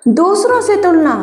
दूसरों से तुलना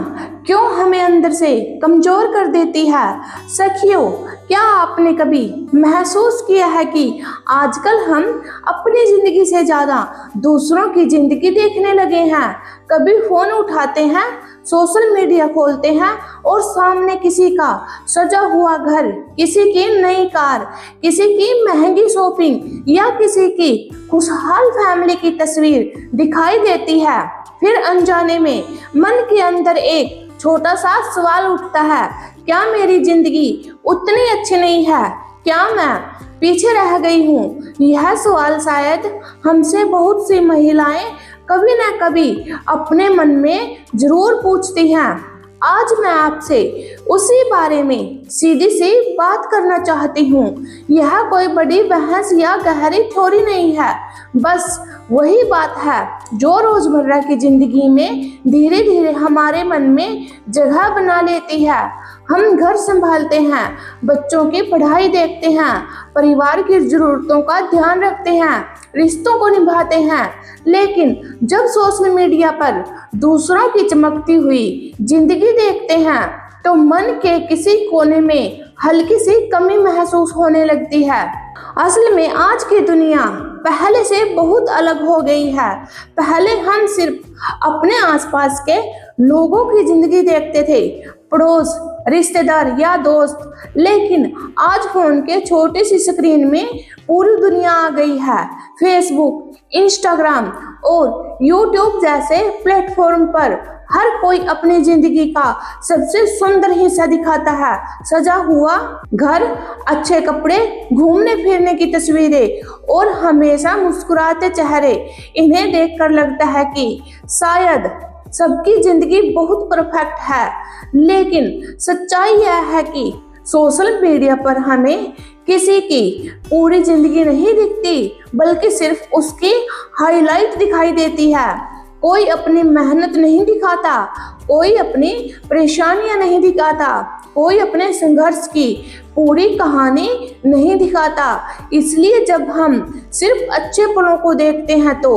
क्यों हमें अंदर से कमजोर कर देती है। सखियों, क्या आपने कभी महसूस किया है कि आजकल हम अपनी जिंदगी से ज्यादा दूसरों की जिंदगी देखने लगे हैं। कभी फोन उठाते हैं, सोशल मीडिया खोलते हैं और सामने किसी का सजा हुआ घर, किसी की नई कार, किसी की महंगी शॉपिंग या किसी की खुशहाल फैमिली की तस्वीर दिखाई देती है। फिर अनजाने में मन के अंदर एक छोटा सा सवाल उठता है, क्या मेरी जिंदगी उतनी अच्छी नहीं है? क्या मैं पीछे रह गई हूँ? यह सवाल शायद हमसे बहुत सी महिलाएं कभी न कभी अपने मन में जरूर पूछती हैं। आज मैं आपसे उसी बारे में सीधी सी बात करना चाहती हूँ। यह कोई बड़ी बहस या गहरी थ्योरी नहीं है, बस वही बात है जो रोजमर्रा की जिंदगी में धीरे धीरे हमारे मन में जगह बना लेती है। हम घर संभालते हैं, बच्चों की पढ़ाई देखते हैं, परिवार की जरूरतों का ध्यान रखते हैं, रिश्तों को निभाते हैं, लेकिन जब सोशल मीडिया पर दूसरों की चमकती हुई जिंदगी देखते हैं तो मन के किसी कोने में हल्की सी कमी महसूस होने लगती है। असल में आज की दुनिया पहले से बहुत अलग हो गई है। पहले हम सिर्फ अपने आसपास के लोगों की जिंदगी देखते थे, पड़ोस, रिश्तेदार या दोस्त, लेकिन आज फोन के छोटी सी स्क्रीन में पूरी दुनिया आ गई है। फेसबुक, इंस्टाग्राम और यूट्यूब जैसे प्लेटफॉर्म पर हर कोई अपनी जिंदगी का सबसे सुंदर हिस्सा दिखाता है। सजा हुआ घर, अच्छे कपड़े, घूमने फिरने की तस्वीरें और हमेशा मुस्कुराते चेहरे। इन्हें देखकर लगता है कि शायद सबकी जिंदगी बहुत परफेक्ट है, लेकिन सच्चाई यह है कि सोशल मीडिया पर हमें किसी की पूरी जिंदगी नहीं दिखती, बल्कि सिर्फ उसकी हाईलाइट दिखाई देती है। कोई अपनी मेहनत नहीं दिखाता, कोई अपनी परेशानियां नहीं दिखाता, कोई अपने संघर्ष की पूरी कहानी नहीं दिखाता। इसलिए जब हम सिर्फ अच्छे पलों को देखते हैं तो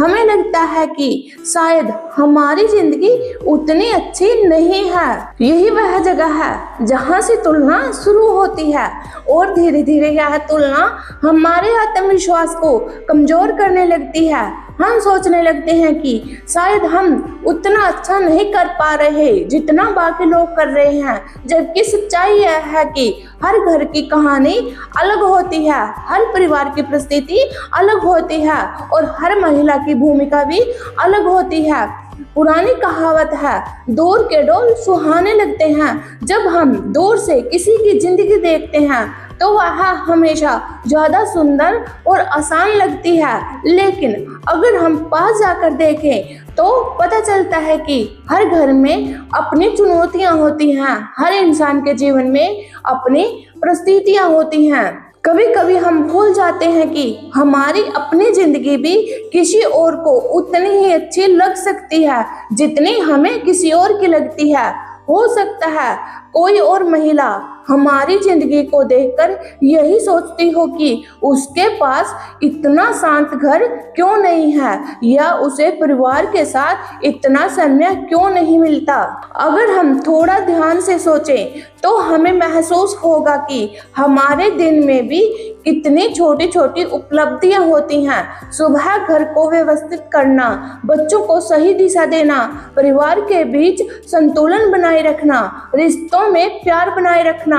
हमें लगता है कि शायद हमारी जिंदगी उतनी अच्छी नहीं है। यही वह जगह है जहां से तुलना शुरू होती है और धीरे धीरे यह तुलना हमारे आत्मविश्वास को कमजोर करने लगती है। हम सोचने लगते हैं कि शायद हम उतना अच्छा नहीं कर पा रहे जितना बाकी लोग कर रहे हैं, जबकि सच्चाई यह है कि हर घर की कहानी अलग होती है, हर परिवार की परिस्थिति अलग होती है और हर महिला की भूमिका भी अलग होती है। पुरानी कहावत है, दूर के डोल सुहाने लगते हैं। जब हम दूर से किसी की जिंदगी देखते हैं तो वह हमेशा ज्यादा सुंदर और आसान लगती है, लेकिन अगर हम पास जाकर देखें तो पता चलता है कि हर घर में अपनी चुनौतियां होती हैं, हर इंसान के जीवन में अपनी परिस्थितियां होती हैं। कभी कभी हम भूल जाते हैं कि हमारी अपनी जिंदगी भी किसी और को उतनी ही अच्छी लग सकती है जितनी हमें किसी और की लगती है। हो सकता है कोई और महिला हमारी जिंदगी को देखकर यही सोचती हो कि उसके पास इतना शांत घर क्यों नहीं है या उसे परिवार के साथ इतना समय क्यों नहीं मिलता। अगर हम थोड़ा ध्यान से सोचें तो हमें महसूस होगा कि हमारे दिन में भी कितनी छोटी छोटी उपलब्धियां होती हैं। सुबह घर को व्यवस्थित करना, बच्चों को सही दिशा देना, परिवार के बीच संतुलन बनाए रखना, रिश्तों में प्यार बनाए रखना,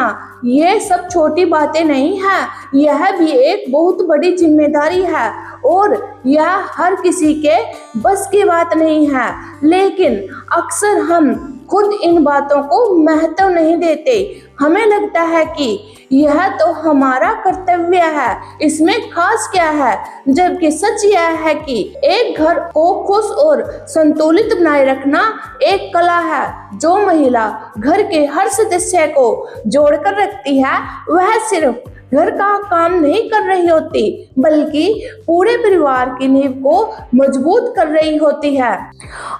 ये सब छोटी बातें नहीं है, यह भी एक बहुत बड़ी जिम्मेदारी है और यह हर किसी के बस की बात नहीं है। लेकिन अक्सर हम खुद इन बातों को महत्व नहीं देते। हमें लगता है कि यह तो हमारा कर्तव्य है, इसमें खास क्या है, जबकि सच यह है कि एक घर को खुश और संतुलित बनाए रखना एक कला है। जो महिला घर के हर सदस्य को जोड़कर रखती है वह सिर्फ घर का काम नहीं कर रही होती, बल्कि पूरे परिवार की नींव को मजबूत कर रही होती है।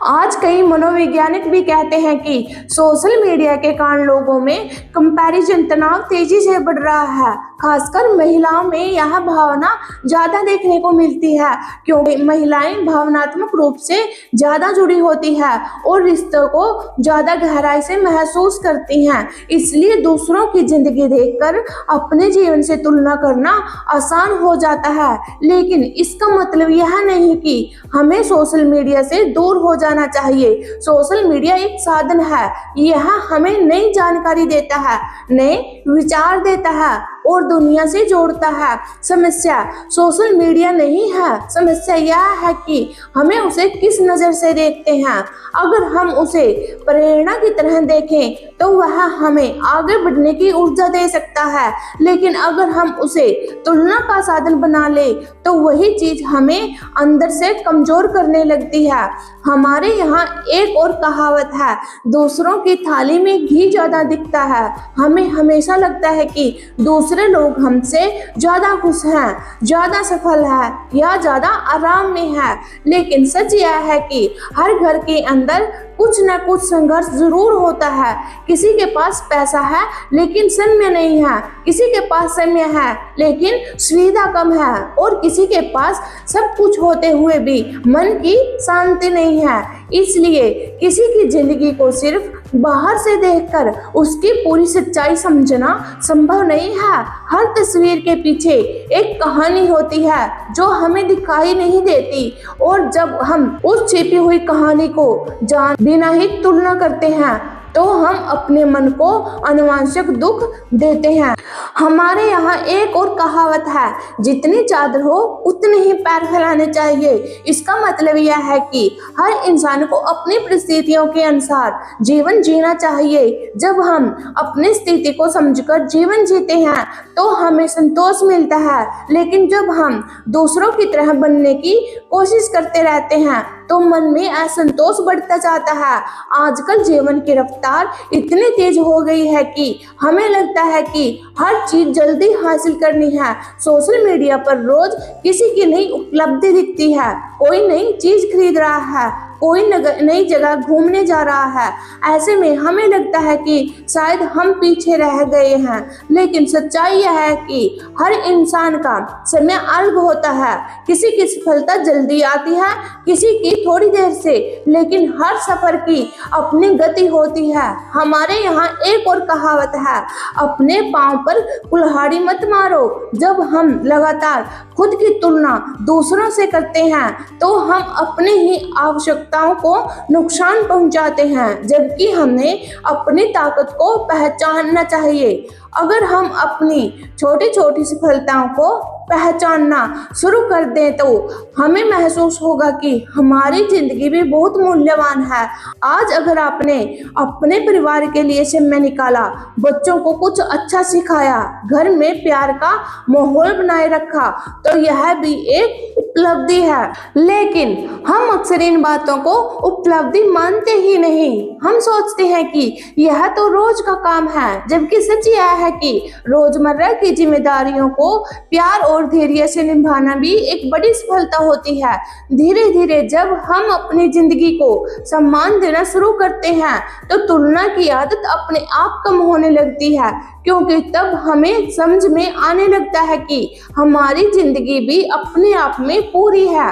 आज कई मनोवैज्ञानिक भी कहते हैं कि सोशल मीडिया के कारण लोगों में कंपैरिजन तनाव तेजी से बढ़ रहा है, खासकर महिलाओं में यह भावना ज्यादा देखने को मिलती है, क्योंकि महिलाएं भावनात्मक रूप से ज्यादा जुड़ी होती है और रिश्तों को ज्यादा गहराई से महसूस करती हैं। इसलिए दूसरों की जिंदगी देखकर अपने जीवन से तुलना करना आसान हो जाता है। लेकिन इसका मतलब यह नहीं कि हमें सोशल मीडिया से दूर हो जाना चाहिए। सोशल मीडिया एक साधन है, यह हमें नई जानकारी देता है, नए विचार देता है और दुनिया से जोड़ता है। समस्या सोशल मीडिया नहीं है, समस्या यह है कि हमें उसे किस नजर से देखते हैं। अगर हम उसे प्रेरणा की तरह देखें तो वह हमें आगे बढ़ने की ऊर्जा दे सकता है, लेकिन अगर हम उसे तुलना का साधन बना ले तो वही चीज हमें अंदर से कमजोर करने लगती है। हमारे यहाँ एक और कहावत है, दूसरों की थाली में घी ज्यादा दिखता है। हमें हमेशा लगता है कि दूसरे लोग हमसे ज्यादा खुश हैं, ज्यादा सफल है या ज्यादा आराम में है, लेकिन सच यह है कि हर घर के अंदर कुछ न कुछ संघर्ष जरूर होता है। किसी के पास पैसा है लेकिन समय नहीं है, किसी के पास समय है लेकिन सुविधा कम है और किसी के पास सब कुछ होते हुए भी मन की शांति नहीं है। इसलिए किसी की जिंदगी को सिर्फ बाहर से देखकर उसकी पूरी सच्चाई समझना संभव नहीं है। हर तस्वीर के पीछे एक कहानी होती है जो हमें दिखाई नहीं देती, और जब हम उस छिपी हुई कहानी को जान बिना ही तुलना करते हैं तो हम अपने मन को अनावश्यक दुख देते हैं। हमारे यहाँ एक और कहावत है, जितनी चादर हो उतने ही पैर फैलाने चाहिए। इसका मतलब यह है कि हर इंसान को अपनी परिस्थितियों के अनुसार जीवन जीना चाहिए। जब हम अपनी स्थिति को समझकर जीवन जीते हैं तो हमें संतोष मिलता है, लेकिन जब हम दूसरों की तरह बनने की कोशिश करते रहते हैं तो मन में असंतोष बढ़ता जाता है। आजकल जीवन की रफ्तार इतनी तेज हो गई है कि हमें लगता है कि हर चीज जल्दी हासिल करनी है। सोशल मीडिया पर रोज किसी की नई उपलब्धि दिखती है, कोई नई चीज खरीद रहा है, कोई नई जगह घूमने जा रहा है। ऐसे में हमें लगता है कि शायद हम पीछे रह गए हैं, लेकिन सच्चाई यह है कि हर इंसान का समय अलग होता है। किसी की सफलता जल्दी आती है, किसी की थोड़ी देर से, लेकिन हर सफर की अपनी गति होती है। हमारे यहाँ एक और कहावत है, अपने पांव पर कुल्हाड़ी मत मारो। जब हम लगातार खुद की तुलना दूसरों से करते हैं तो हम अपनी ही आवश्यकताओं को नुकसान पहुंचाते हैं, जबकि हमें अपनी ताकत को पहचानना चाहिए। अगर हम अपनी छोटी छोटी सफलताओं को पहचानना शुरू कर दें तो हमें महसूस होगा कि हमारी जिंदगी भी बहुत मूल्यवान है। आज अगर आपने अपने परिवार के लिए समय निकाला, बच्चों को कुछ अच्छा सिखाया, घर में प्यार का माहौल बनाए रखा, तो यह भी एक उपलब्धि है। लेकिन हम अक्सर इन बातों को उपलब्धि मानते ही नहीं। हम सोचते हैं कि यह तो रोज का काम है, जबकि सच यह है कि रोजमर्रा की जिम्मेदारियों को प्यार और धैर्य से निभाना भी एक बड़ी सफलता होती है। धीरे धीरे जब हम अपनी जिंदगी को सम्मान देना शुरू करते हैं तो तुलना की आदत अपने आप कम होने लगती है, क्योंकि तब हमें समझ में आने लगता है कि हमारी जिंदगी भी अपने आप में पूरी है।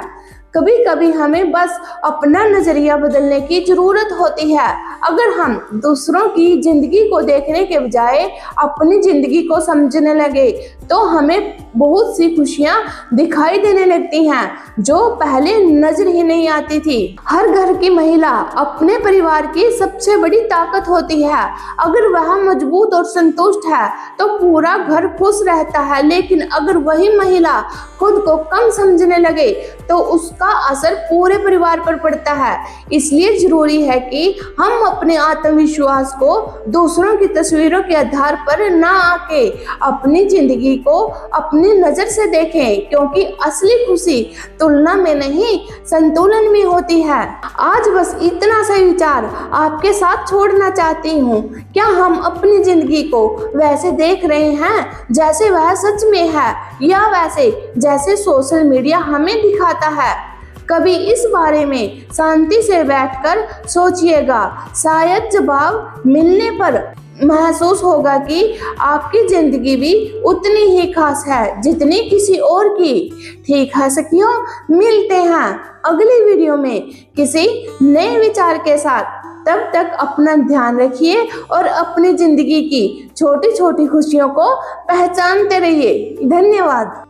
कभी कभी हमें बस अपना नजरिया बदलने की जरूरत होती है। अगर हम दूसरों की जिंदगी को देखने के बजाय अपनी जिंदगी को समझने लगे तो हमें बहुत सी खुशियां दिखाई देने लगती हैं जो पहले नजर ही नहीं आती थी। हर घर की महिला अपने परिवार की सबसे बड़ी ताकत होती है। अगर वह मजबूत और संतुष्ट है तो पूरा घर खुश रहता है, लेकिन अगर वही महिला खुद को कम समझने लगे तो उसका असर पूरे परिवार पर पड़ता है। इसलिए जरूरी है कि हम अपने आत्मविश्वास को दूसरों की तस्वीरों के आधार पर न आके अपनी जिंदगी को अपनी नजर से देखें, क्योंकि असली खुशी तुलना में नहीं संतुलन में होती है। आज बस इतना सा विचार आपके साथ छोड़ना चाहती हूँ। क्या हम अपनी जिंदगी को वैसे देख रहे हैं जैसे वह सच में है, या वैसे जैसे सोशल मीडिया हमें दिखाता है? कभी इस बारे में शांति से बैठकर सोचिएगा। शायद जवाब मिलने पर महसूस होगा कि आपकी जिंदगी भी उतनी ही खास है जितनी किसी और की। ठीक है सखियों, मिलते हैं अगली वीडियो में किसी नए विचार के साथ। तब तक अपना ध्यान रखिए और अपनी जिंदगी की छोटी छोटी खुशियों को पहचानते रहिए। धन्यवाद।